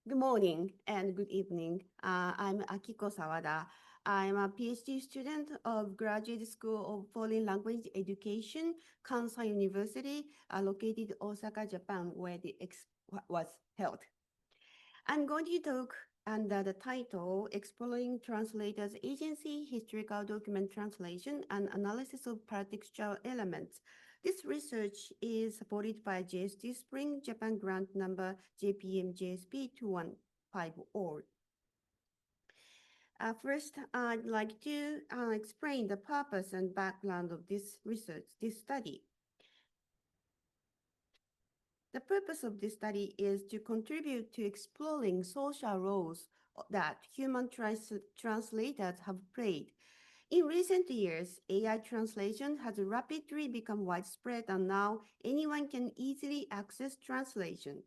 Good morning and good evening. I'm Akiko Sawada. I'm a PhD student of Graduate School of Foreign Language Education, Kansai University, located Osaka, Japan, where the was held. I'm going to talk under the title Exploring Translators Agency, Historical Document Translation and Analysis of Paratextual Elements. This research is supported by JST Spring Japan Grant number JPM JSP 2150. First, I'd like to explain the purpose and background of this research, this study. The purpose of this study is to contribute to exploring social roles that human translators have played. In recent years, AI translation has rapidly become widespread, and now anyone can easily access translation.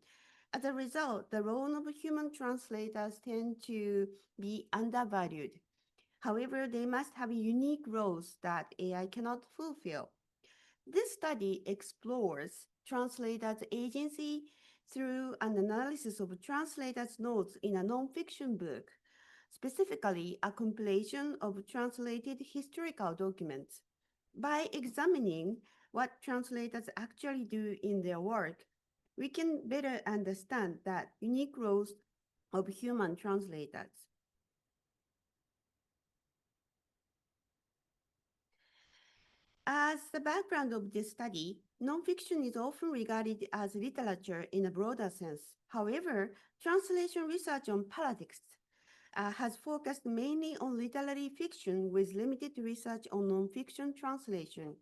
As a result, the role of human translators tend to be undervalued. However, they must have unique roles that AI cannot fulfill. This study explores translators' agency through an analysis of translators' notes in a nonfiction book, specifically a compilation of translated historical documents. By examining what translators actually do in their work, we can better understand the unique roles of human translators. As the background of this study, nonfiction is often regarded as literature in a broader sense. However, translation research on paratexts has focused mainly on literary fiction with limited research on nonfiction translation.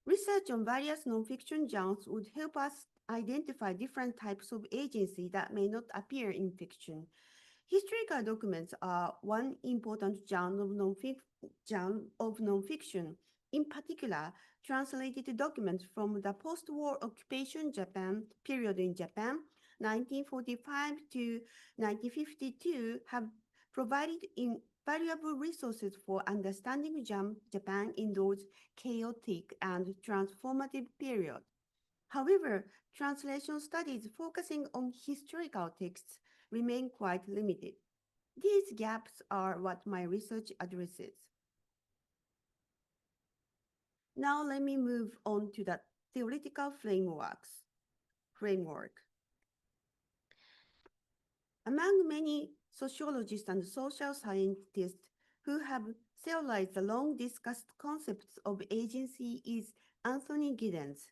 Research on various nonfiction genres would help us identify different types of agency that may not appear in fiction. Historical documents are one important genre of nonfiction. In particular, translated documents from the post-war occupation Japan period in Japan, 1945 to 1952, have provided invaluable resources for understanding Japan in those chaotic and transformative periods. However, translation studies focusing on historical texts remain quite limited. These gaps are what my research addresses. Now let me move on to the theoretical framework. Among many sociologists and social scientists who have theorized the long discussed concepts of agency is Anthony Giddens.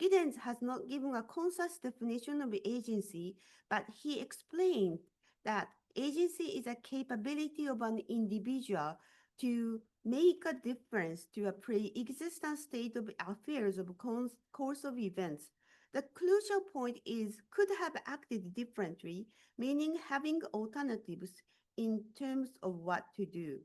Giddens has not given a concise definition of agency, but he explained that agency is a capability of an individual to make a difference to a pre-existent state of affairs of course of events. The crucial point is could have acted differently, meaning having alternatives in terms of what to do.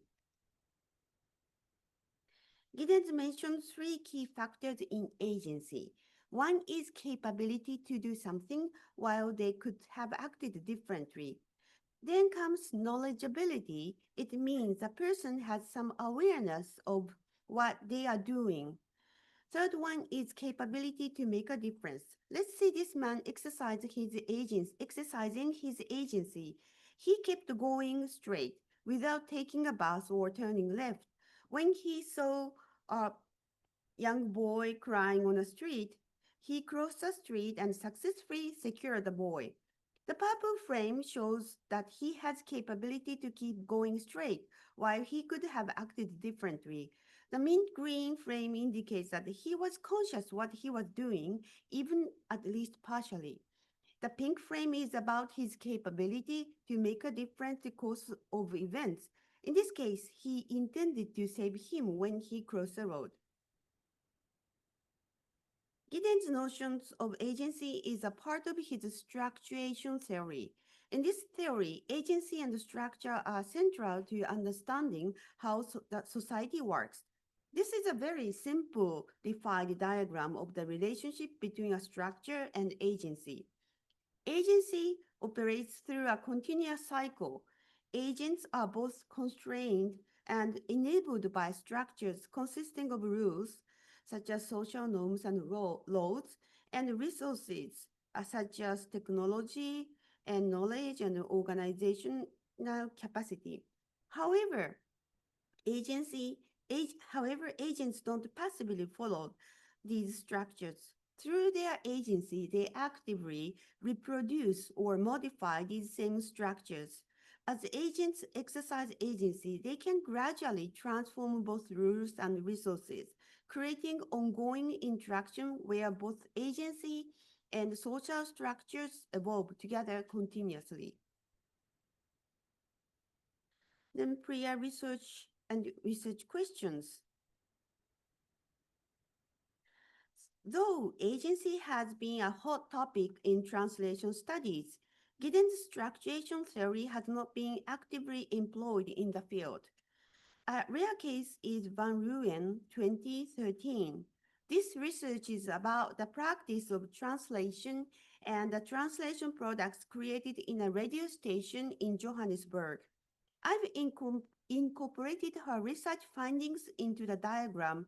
Giddens mentioned three key factors in agency. One is capability to do something while they could have acted differently. Then comes knowledgeability. It means a person has some awareness of what they are doing. Third one is capability to make a difference. Let's say this man exercising his agency. He kept going straight without taking a bus or turning left. When he saw a young boy crying on the street, he crossed the street and successfully secured the boy. The purple frame shows that he has capability to keep going straight, while he could have acted differently. The mint green frame indicates that he was conscious what he was doing, even at least partially. The pink frame is about his capability to make a difference in the course of events. In this case, he intended to save him when he crossed the road. Giddens' notions of agency is a part of his structuration theory. In this theory, agency and structure are central to understanding how the society works. This is a very simple defined diagram of the relationship between a structure and agency. Agency operates through a continuous cycle. Agents are both constrained and enabled by structures consisting of rules, such as social norms and laws, and resources, such as technology and knowledge and organizational capacity. However, agents don't passively follow these structures. Through their agency, they actively reproduce or modify these same structures. As agents exercise agency, they can gradually transform both rules and resources, creating ongoing interaction where both agency and social structures evolve together continuously. Then prior research and research questions. Though agency has been a hot topic in translation studies, guidance structuration theory has not been actively employed in the field. A rare case is Van Ruyen 2013. This research is about the practice of translation and the translation products created in a radio station in Johannesburg. I've incorporated her research findings into the diagram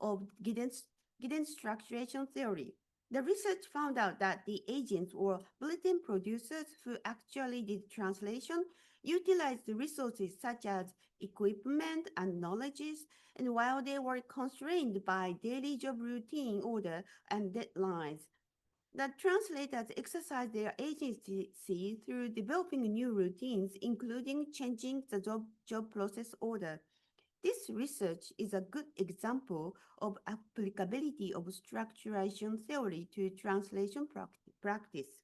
of guidance structuration theory. The research found out that the agents or bulletin producers who actually did translation utilized resources such as equipment and knowledges, and while they were constrained by daily job routine order and deadlines, the translators exercise their agency through developing new routines, including changing the job process order. This research is a good example of applicability of structuration theory to translation practice.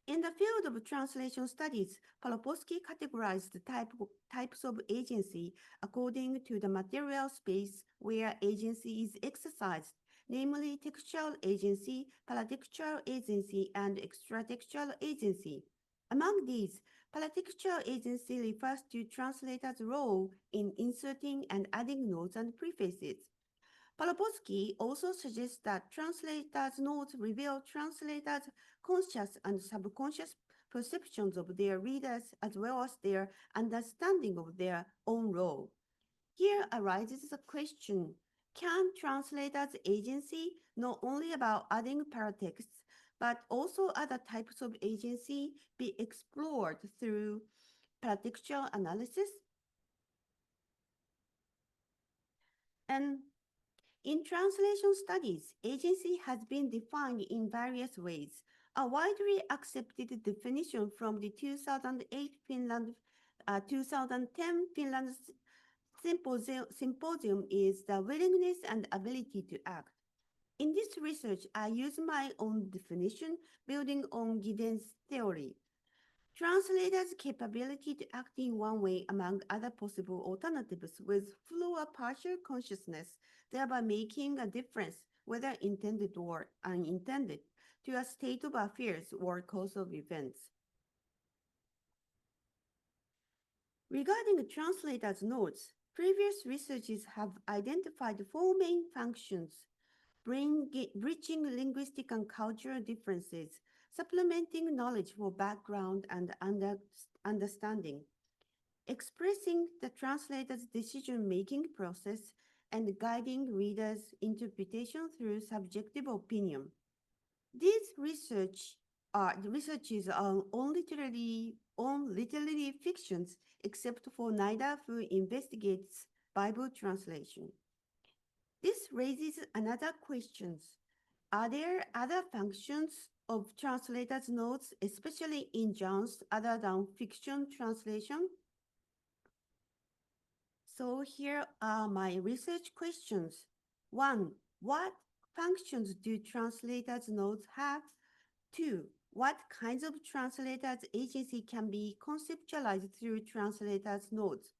In the field of translation studies, Paloposki categorized the types of agency according to the material space where agency is exercised, namely textual agency, paratextual agency, and extratextual agency. Among these, paratextual agency refers to translators' role in inserting and adding notes and prefaces. Paloposki also suggests that translators' notes reveal translators' conscious and subconscious perceptions of their readers as well as their understanding of their own role. Here arises the question, can translators' agency not only about adding paratexts, but also other types of agency be explored through paratextual analysis? And in translation studies, agency has been defined in various ways. A widely accepted definition from the 2010 Finland symposium is the willingness and ability to act. In this research, I use my own definition building on Giddens' theory. Translators' capability to act in one way among other possible alternatives with full or partial consciousness, thereby making a difference, whether intended or unintended, to a state of affairs or course of events. Regarding translators' notes, previous researches have identified four main functions: bridging linguistic and cultural differences, supplementing knowledge for background and understanding, expressing the translator's decision-making process, and guiding readers' interpretation through subjective opinion. These researches are on literary fictions, except for Nida, who investigates Bible translation. This raises another question. Are there other functions of translators' notes, especially in genres other than fiction translation? So here are my research questions. 1. What functions do translators' notes have? 2. What kinds of translators' agency can be conceptualized through translators' notes?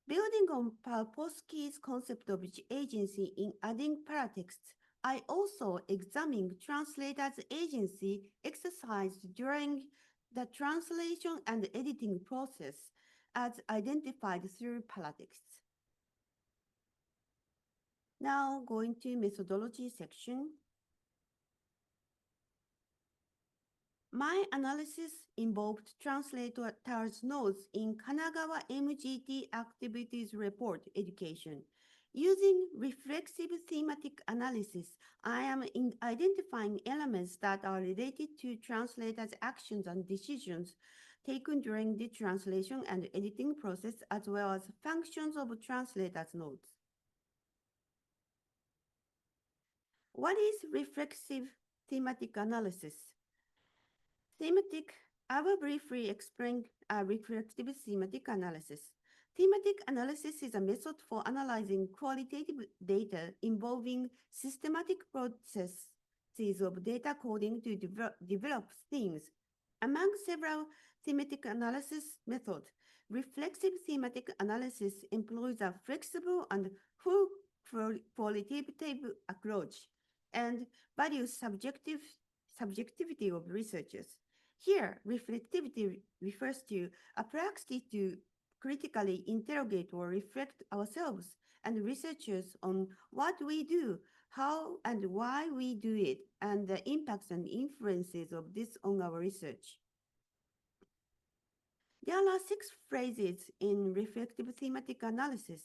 Building on Paloposki's concept of agency in adding paratexts, I also examined translators' agency exercised during the translation and editing process as identified through paratexts. Now going to methodology section. My analysis involved translators' notes in Kanagawa MGT Activities Report Education, Using reflexive thematic analysis, I am identifying elements that are related to translators' actions and decisions taken during the translation and editing process, as well as functions of translators' notes. What is reflexive thematic analysis? Thematic, I will briefly explain reflective thematic analysis. Thematic analysis is a method for analyzing qualitative data involving systematic processes of data coding to develop themes. Among several thematic analysis methods, reflexive thematic analysis employs a flexible and full qualitative approach and values subjectivity of researchers. Here, reflectivity refers to a practice to critically interrogate or reflect ourselves and researchers on what we do, how and why we do it, and the impacts and influences of this on our research. There are six phrases in reflective thematic analysis.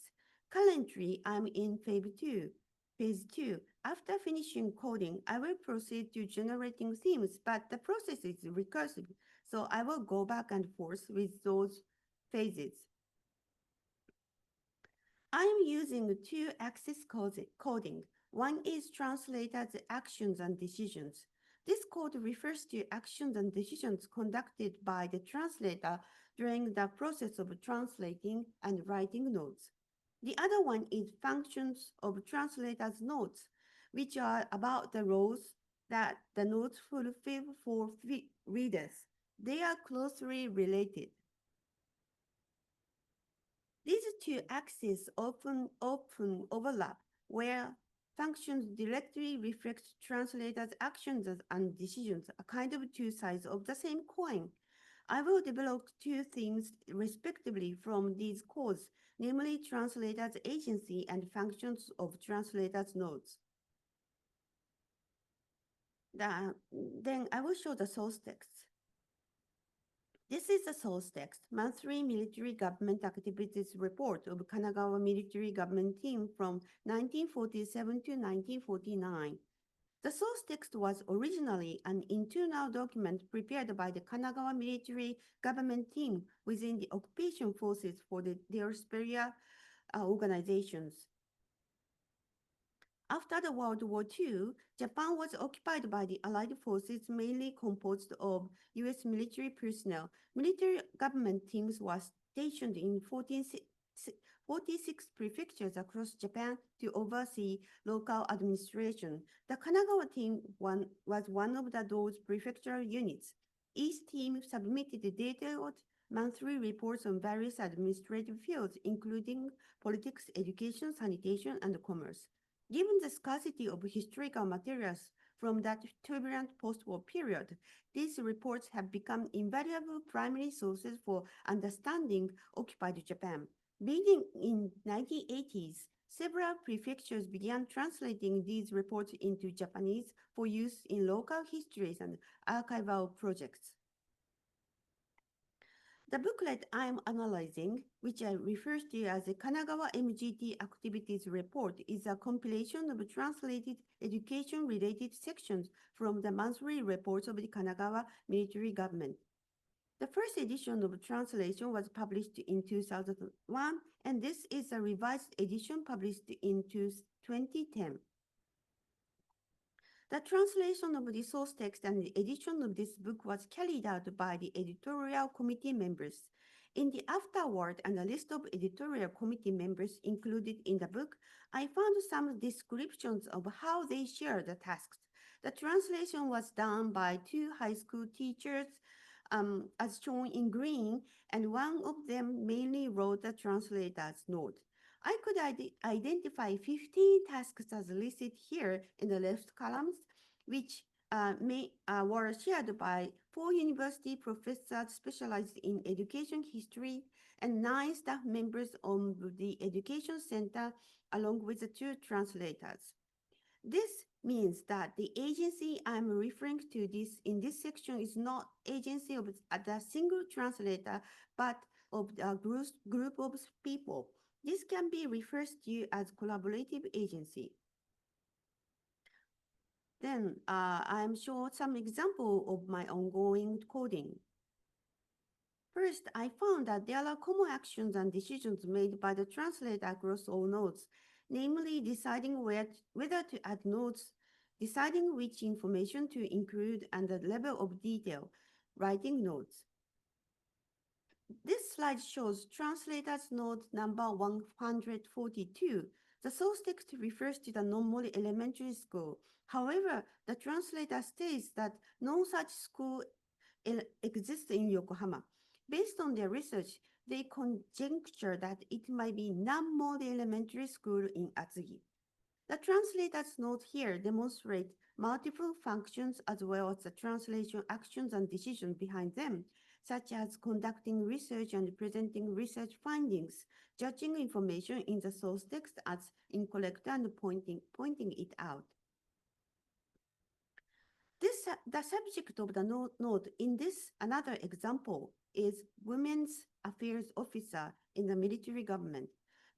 Currently, I'm in phase two. After finishing coding, I will proceed to generating themes, but the process is recursive, so I will go back and forth with those phases. I am using two-axis coding. One is translators' actions and decisions. This code refers to actions and decisions conducted by the translator during the process of translating and writing notes. The other one is functions of translators' notes, which are about the roles that the notes fulfill for readers. They are closely related. These two axes often overlap, where functions directly reflect translators' actions and decisions, a kind of two sides of the same coin. I will develop two themes respectively from these codes, namely translators' agency and functions of translators' nodes. Then I will show the source text. This is the source text, monthly military government activities report of Kanagawa military government team from 1947 to 1949. The source text was originally an internal document prepared by the Kanagawa military government team within the occupation forces for their superior organizations. After the World War II, Japan was occupied by the Allied forces mainly composed of U.S. military personnel. Military government teams were stationed in 46 prefectures across Japan to oversee local administration. The Kanagawa team was one of those prefectural units. Each team submitted detailed monthly reports on various administrative fields, including politics, education, sanitation, and commerce. Given the scarcity of historical materials from that turbulent post-war period, these reports have become invaluable primary sources for understanding occupied Japan. Beginning in 1980s, several prefectures began translating these reports into Japanese for use in local histories and archival projects. The booklet I am analyzing, which I refer to as the Kanagawa MGT Activities Report, is a compilation of translated education-related sections from the monthly reports of the Kanagawa military government. The first edition of translation was published in 2001, and this is a revised edition published in 2010. The translation of the source text and the edition of this book was carried out by the editorial committee members. In the afterword and a list of editorial committee members included in the book, I found some descriptions of how they shared the tasks. The translation was done by two high school teachers, as shown in green, and one of them mainly wrote the translator's note. I could identify 15 tasks as listed here in the left columns, which were shared by 4 university professors specialized in education history and 9 staff members of the education center, along with the 2 translators. This means that the agency I'm referring to in this section is not agency of the single translator, but of a group of people. This can be referred to as collaborative agency. Then I'm show some example of my ongoing coding. First, I found that there are common actions and decisions made by the translator across all nodes, namely deciding whether to add nodes, deciding which information to include, and the level of detail, writing nodes. This slide shows translators node number 142. The source text refers to the Nonmori Elementary School. However, the translator states that no such school exists in Yokohama. Based on their research, they conjecture that it might be Nanmori Elementary School in Atsugi. The translator's note here demonstrate multiple functions as well as the translation actions and decisions behind them, such as conducting research and presenting research findings, judging information in the source text as incorrect and pointing it out. The subject of the note in this another example is Women's Affairs Officer in the military government.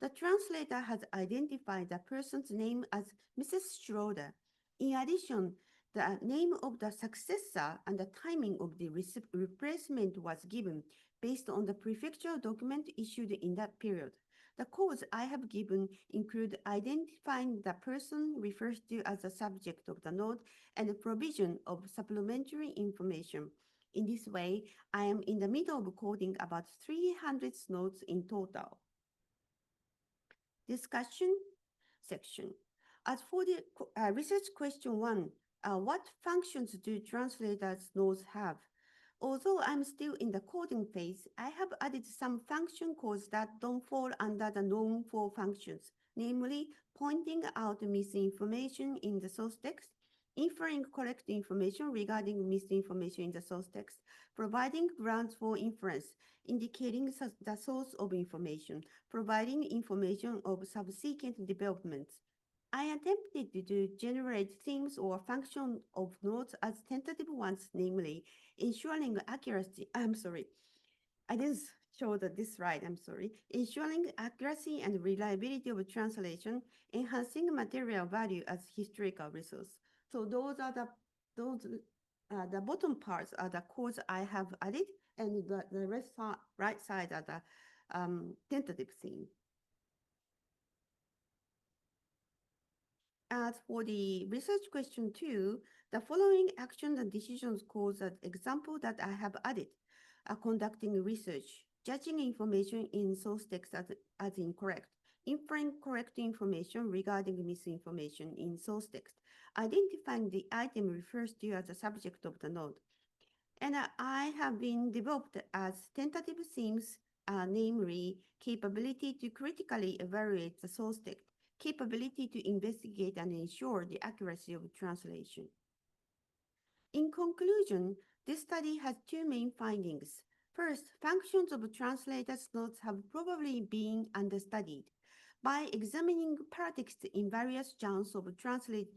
The translator has identified the person's name as Mrs. Schroeder. In addition, the name of the successor and the timing of the replacement was given based on the prefectural document issued in that period. The codes I have given include identifying the person referred to as the subject of the note and the provision of supplementary information. In this way, I am in the middle of coding about 300 notes in total. Discussion section. As for the research question 1, what functions do translators nodes have? Although I'm still in the coding phase, I have added some function codes that don't fall under the known four functions, namely pointing out misinformation in the source text, inferring correct information regarding misinformation in the source text, providing grounds for inference, indicating the source of information, providing information of subsequent developments. I attempted to generate themes or function of nodes as tentative ones, namely ensuring accuracy. I'm sorry, I didn't show this right. I'm sorry. Ensuring accuracy and reliability of translation, enhancing material value as historical resource. So those are the bottom parts are the codes I have added, and the right side are the tentative theme. As for the research question 2, the following actions and decisions cause an example that I have added. Conducting research, judging information in source text as incorrect, inferring correct information regarding misinformation in source text, identifying the item refers to as the subject of the node. And I have been developed as tentative themes, namely capability to critically evaluate the source text, capability to investigate and ensure the accuracy of translation. In conclusion, this study has two main findings. First, functions of translators' notes have probably been understudied. By examining paratexts in various genres of translated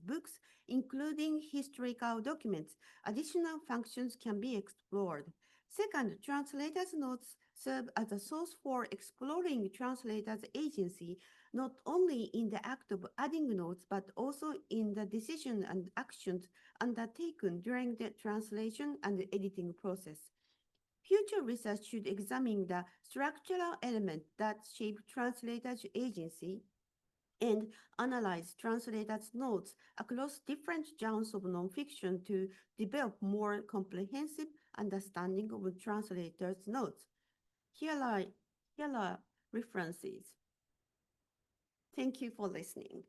books, including historical documents, additional functions can be explored. Second, translators' notes serve as a source for exploring translators' agency, not only in the act of adding notes, but also in the decision and actions undertaken during the translation and editing process. Future research should examine the structural elements that shape translators' agency and analyze translators' notes across different genres of nonfiction to develop more comprehensive understanding of translators' notes. Here are references. Thank you for listening.